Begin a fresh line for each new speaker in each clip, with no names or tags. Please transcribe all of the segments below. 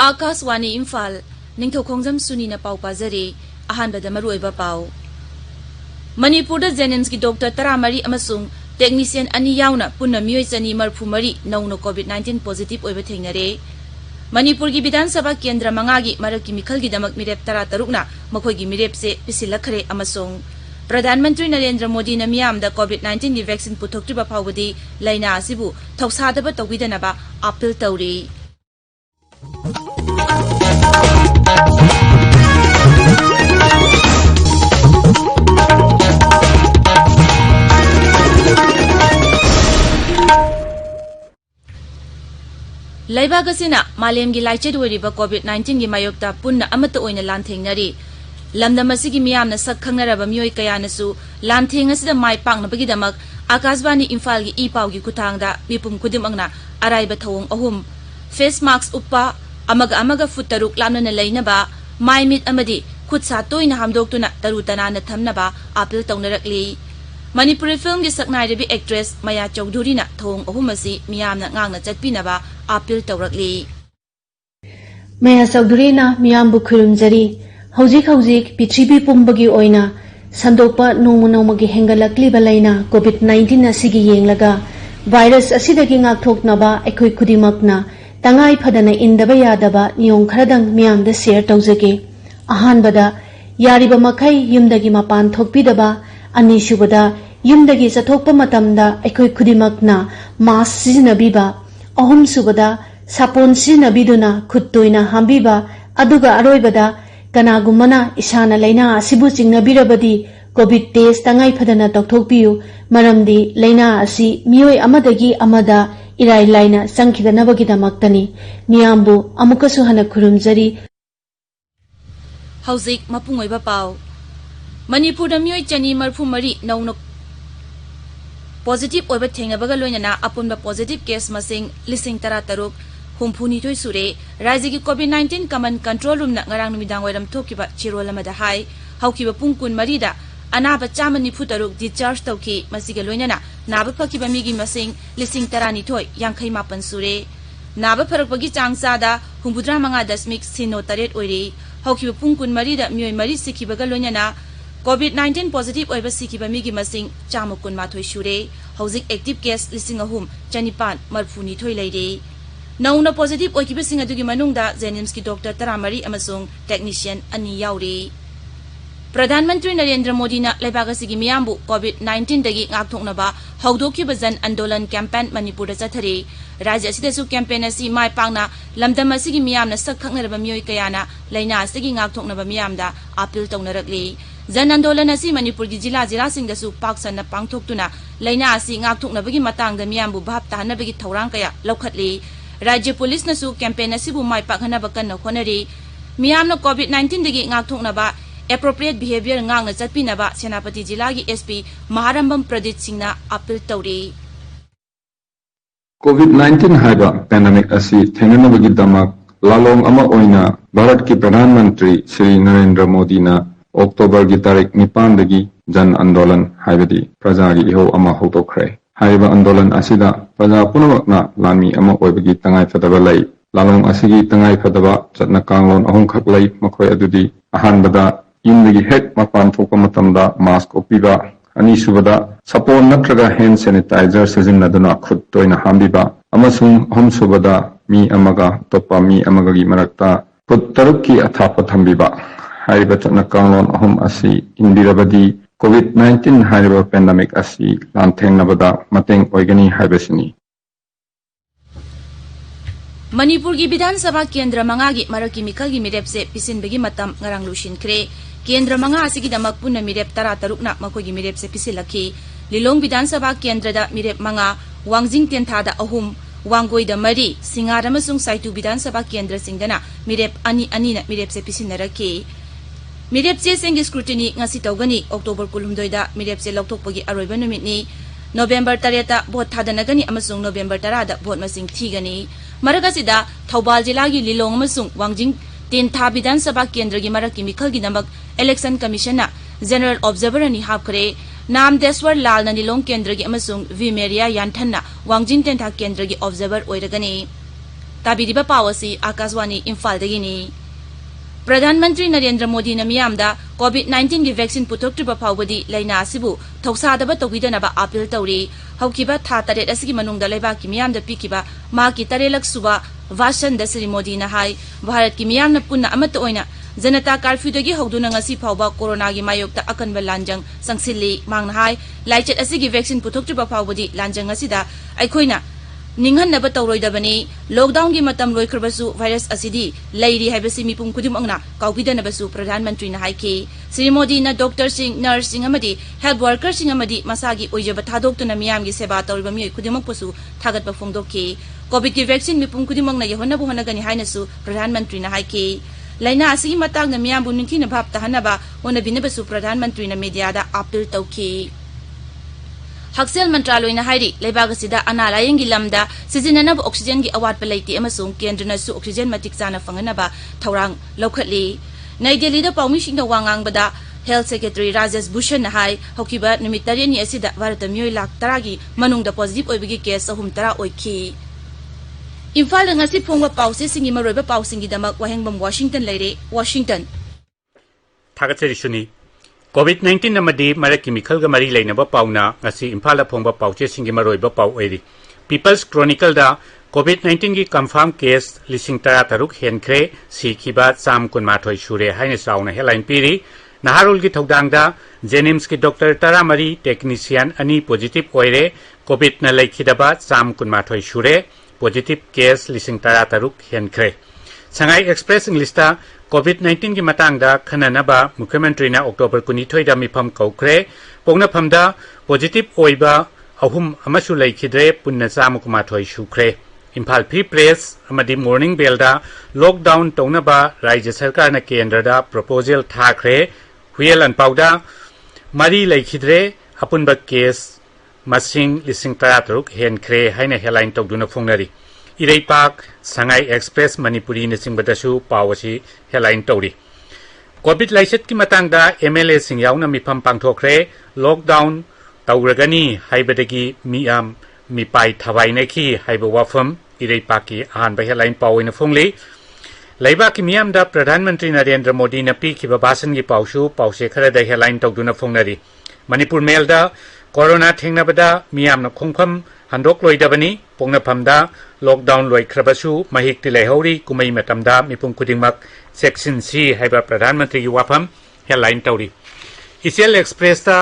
Akaswani Imphal Ningthoukhongjam Suni na pau pazari ahanbada maruoiba pau Manipur Jennings ki Dr. Taramari amasung technician ani yauna punna mioi chani marphumari nauno COVID-19 positive oiba thengnare Manipur gi Bidhan Sabha Kendra mangagi maraki mikhal gi damak mirep tara tarukna makhoi gi mirep se pisilakhere amasung Pradhan Mantri Narendra Modi na miyamda COVID-19 gi vaccine puthoktriba phawbadi laina asibu thausadaba tawbidanaba appeal tawri Laibagasina Malem gi laichid weriba COVID-19 gi mayokta punna amata oina lanthengnari lamda masigi miyamna sak khangnaraba mioi kayanasu lanthengasida mai pangnabagi damak Akaswani Imphal gi ipau gi kuthangda mipum kudimangna araiba thawong ahum face mask uppa amaga futaruk lamna lainaba mai mit amadi khutsa toina hamdoktuna tarutana na thamnaba appeal tawnarakli Manipuri film gi saknai rebi actress Maya Chowdhury na thawong ahumasi miyamna ngangna chatpinaba appeal tawrakli
Maya Chowdhury na miyambu khurumjari hojik pichibi pumbagi oina sandopa nongmagi hengalakli balaina COVID-19 asigi yenglaga virus asidagi ngakthoknaba ekhoi khudimakna tangai phadana indaba yadaba niyong kharadang miyamda share tawjage ahanbada yariba makhai yumdagi mapan thokpidaba ani subada yumdagi chathokpa matamda ekhoi khudimakna mask sijinabiba ahum subada sapon sijinabiduna khuttoina hambiba aduga aroibada Kanagumana isana laina asibu chingnabirabadi COVID test tangai phadana tokthokpiu maramdi laina asi mioi amadagi amada irai laina sangkhidanabagi damaktani miyambu amukasu hana khurumjari
Hauzik mapungoiba pau Manipur da mioi chani marphumari nauno positive oiba thengnabaga loinana apunba positive case masing lising tara taruk Humpuni Toy Sure, Raji COVID-19 Command Control Room na ngarang numidang wairam tokiba chirol amada hai, haukiba pungkun marida, anaba chamani putaruk discharge tauki masiga loinana, naba pakiba migi masing lising tarani toy yang kay mapan sure. Naba parakpagi chang sada, humpudra mga dasmik sino taret oire, haukiba pungkun marida miyoy mari sikibaga loinana, COVID-19 positive oiba sikiba migi masing chamukun matoy sure, hauzik active case lising ahum, chanipan marpuni toy laide. Nauna positive oikiba singa dugi manungda Jennings ki Dr. Taramari amasung technician ani yauri. Pradhan Mantri Narendra Modi na laibagasi miyambu COVID-19 dagi ngakthoknaba haudokiba jan andolan campaign Manipur da chathari. Rajya asidasu campaign asi mai pangna lamdam asigi miyamna sak khaknaraba mioi kayana laina asigi ngakthoknaba miyamda appeal tawnarakli. Jan andolan asi Manipur gi jila singdasu paksanna pangthoktuna laina asi ngakthoknabagi matangda miyambu bhap tahanabagi thorang kaya laukhatli. Rajya Police nasu campaign asibu mai pakhanaba kanna khonari miyamna COVID-19 dagi ngakthoknaba appropriate behavior ngangna chatpinaba Senapati Jila gi SP Wahengbam Pradit Singna appeal tawri
COVID-19 haiba pandemic asi thenganabagi damak lalong ama oina Bharat ki Pradhan Mantri Shri Narendra Modi na October gi tarik 9 dagi jan andolan haibadi praja gi iho ama hotokre Haiba andolan asida praja punamakna lami ama oibagi tangai fadaba lai lalong asigi tangai fadaba chatna kanglon ahong khak lai makhoi adudi ahanbada yumdagi hek mapan thokpa matamda mask opiba ani subada sapon natraga hand sanitizer sijinnaduna khut toina hambiba amasung ahom subada mi amaga topa mi amaga gi marakta khut tarukki athapa thambiba haiba chatna kanglon ahom asi indirabadi COVID-19 haiba pandemic asi lanthengnabada mateng oigani haibasini
Manipur gi Bidhan Sabha Kendra mangagi maraki mikhal gi mirepse pisinbagi matam ngarang lushinkre Kendra manga asigi damak punna mirep tara tarukna makoi gi mirepse pisilaki Lilong Bidhan Sabha Kendra da mirep manga wangjing tentha da ahum wangoi da mari singara masung saitu Bidhan Sabha Kendra singdana mirep ani na mirepse pisinaraki Mirepse sengi scrutiny ngasi tawgani October 12 da mirepse lokthokpagi aroiba numitni November 3 ta vote thadanagani amasung November 10 da vote masing thigani maragasida Thoubal jila gi Lilong amasung wangjing tentha Bidhan Sabha Kendra gi maraki mikhal gi namak election commission na general observer ani hapkhare Nam Deswar Lal na Lilong Kendra gi amasung Vimeria Yanthan na wangjing tentha Kendra gi observer oiragani ताबिरिबा पावसी Akashvani Imphal दगिनी प्रधानमंत्री नरेंद्र मोदी मियामदा कोविड-19 की vaccine पुथोक्ट्रिबा फाउबदी लैना असिबु थौसादबा तौबिदनबा appeal तौरी हौकिबा था तरेट असगी मनुंगदा लेबाकी मियामदा पिकिबा माकी तरेलक सुबा भाषण the Shri Modi high Bharat की मियामना पुन्ना अमत ओइना जनता कर्फ्यूदगी हौदुना ngasi फाउबा corona की मायोक्ता अकनबा लांजंग संगसिल्ली मांगना high लाइचेट असगी vaccine पुथोक्ट्रिबा फाउबदी लांजंग असिदा अखोइना निंगहन्नबा तौरोइदबनी lockdown की मतम लोइख्रबसु वायरस असिदी लैरी हाइबसि मिपुम खुदिमंगना काउबिदनबसु प्रधानमंत्री ना हाइके श्री मोदी ना डॉक्टर सिंह नर्स सिंह अमदी हेल्थ वर्कर सिंह अमदी मसागी ओइजबा थादोक्तुना मियामगी सेवा तौरिबा मियोइ खुदिमंगपसु थागतबा फोंदोके कोविड की वैक्सीन मिपुम खुदिमंगना यहोनबु होनगनी हाइनसु प्रधानमंत्री ना हाइके लैना असिगी मतांगना मियामबु निंथिना भाब तहनबा होनबिनबसु प्रधानमंत्री ना मीडियादा अपील तौके हक्सेल मंत्रालय लेबागसिदा अना लायंगी लमदा सिजिननब ऑक्सीजन की अवाटपा लेते अमसुंग केंद्रनसु ऑक्सीजन मतिक चाना फंगनबा थौरांग लौखटली नई दिल्लीदा पाउमिसिंगदा वांगांगबदा हेल्थ सेक्रेटरी राजेश भूषण हाई हौकिबा नुमित तरेनी असिदा भारत मियोइ लाख 10 की मनुंगदा पॉजिटिव ओइबगी केस 3 ओइखी Imphal ngasi phongba pause singi maroiba pausingi damak wahengbam washington leire washington
thagacheri suni COVID-19 namadi maraki mikhalga mari leinaba pauna ngasi Imphal phongba pauche singi maroiba pau oiri People's Chronicle da COVID-19 ki confirm case lising tara taruk henkre sikhiba cham kunmathoi shure haina sauna headline piri Naharul ki thodangda Jenims ki doctor tara mari technician ani positive oire COVID na leikhidaba cham kunmathoi shure positive case lising tara taruk henkre Shanghai Express Englishta COVID-19 की मतंगदा खननबा मुख्यमंत्री ना October 22 दा मिफम कौखरे पोंगनाफमदा positive ओइबा अहुम अमसु लेखिद्रे पुन्ना चामुकुमाथोय सुख्रे इम्फाल फ्री प्रेस अमदी मॉर्निंग बेलदा लॉकडाउन तौनबा राज्य सरकार ना केंद्रदा प्रपोजल थाख्रे हुयल अनपाउदा मरी लेखिद्रे अपुनबा केस मसिंग लिसिंग तरातरुक हेनख्रे हाइना हेडलाइन तौदुना फोंगनरी इरेपाक Shanghai Express Manipuri Nisingbatsu Pawasi headline Tori. COVID लाइसेट की मतंगदा MLA सिंह याउना मिफम पांगथोखरे लॉकडाउन तौरगनी हाइबदगी मियाम मिपाई थवाइनेखी हाइब वाफम इरेपाकी अहानबा हेडलाइन पावइना फोंगली लैबाकी मियामदा प्रधानमंत्री नरेंद्र मोदी ना पीखिबा भाषण की पावसु पावसे खरदा हेडलाइन तौदुना फोंगनरी मणिपुर मेलदा कोरोना थेंगनाबदा मियामना खोंफम हंदोक लोइदबनी पोंगनाफमदा लॉकडाउन लोइख्रबसु महिक तिलेहौरी कुमई मतमदा मिपुम खुदिंगमक सेक्शन सी हाइबा प्रधानमंत्री की वाफम हेडलाइन तौरी इसेल एक्सप्रेस ता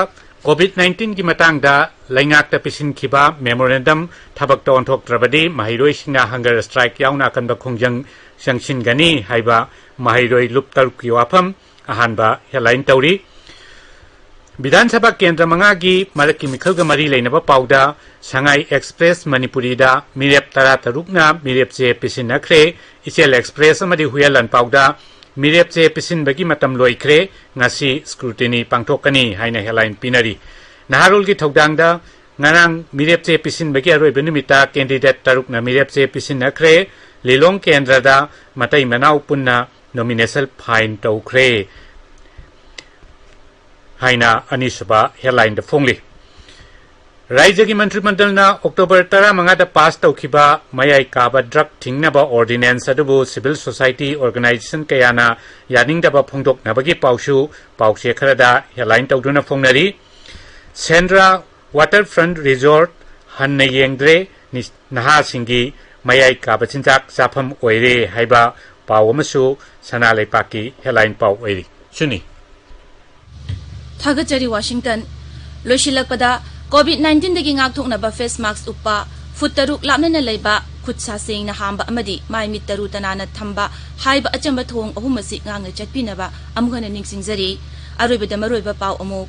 कोविड-19 की मतंगदा लैंगाक पिसिनखिबा मेमोरेंडम थबक तोंथोक्ट्रबदी महिरोई सिंगा हंगर स्ट्राइक याउना कनबा खोंजंग संगसिनगनी हाइबा महिरोई लुपतरुक की वाफम अहानबा हेडलाइन तौरी विधानसभा केंद्र मंगागी मरकी मिखलगा मरी लेनबा पाउदा Shanghai Express Manipuri da मिरेप तरा तरुकना मिरेप से पिसिनखरे इसेल एक्सप्रेस अमदी हुयलन पाउदा मिरेप से पिसिनबगी मतम लोइख्रे ngasi scrutiny पांगथोकनी हाइना हेडलाइन पिनरी नाहरुल की थौदांगदा ngarang मिरेप से पिसिनबगी अरोइब निमिता कैंडिडेट तरुकना मिरेप से पिसिनखरे लिलोंग केंद्र दा मतई मनाउ पुन्ना नॉमिनेशन फाइन तौख्रे हाइना अनिसबा हेडलाइन द फोंगली राज्य की मंत्रिमंडल ना अक्टोबर 15 दा पास तौखिबा मयाई काबा ड्रग थिंगनबा ऑर्डिनेंस अदुबु सिविल सोसाइटी ऑर्गेनाइजेशन कयाना यानिंगदबा फोंदोकनबगी पाउसु पाउसे खरदा हेडलाइन तौदुना फोंगनरी सेंड्रा वाटरफ्रंट रिजॉर्ट हन्ने येंद्रे नहा सिंगी मयाई काबा चिंजाक चाफम ओइरे हाइबा पावमसु सना लेपाकी हेडलाइन पाव ओइरी सुनी
थागचरी वाशिंगटन लोशिलकपदा COVID-19 दगी ngaktoknaba face mask uppa foot taruk lamna leiba khutsa sengna hamba amadi mai mit taru tanana thamba haiba achamba thong ahumasi ngang chatpinaba amghana ningsingjari aroibada maroiba paw amuk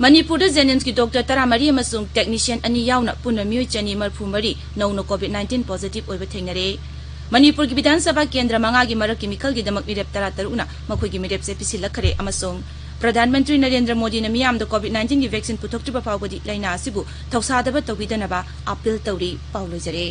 Manipur da Jenims ki doctor taramari amasung technician ani yauna punna mioi chani marphumari nauno COVID-19 positive oiba thengnare Manipur ki Vidhan Sabha Kendra manga gi marak ki mikhal gi damak mirep tara taruna makhoi gi mirep se pisilakare amasung प्रधानमंत्री नरेंद्र मोदी ने मियाम the कोविड-19 की vaccine पुथोक्ट्रिबा फाउबदी लाइना असिबु थौसादबा तौबिदनबा appeal तौरी पाउलोजरे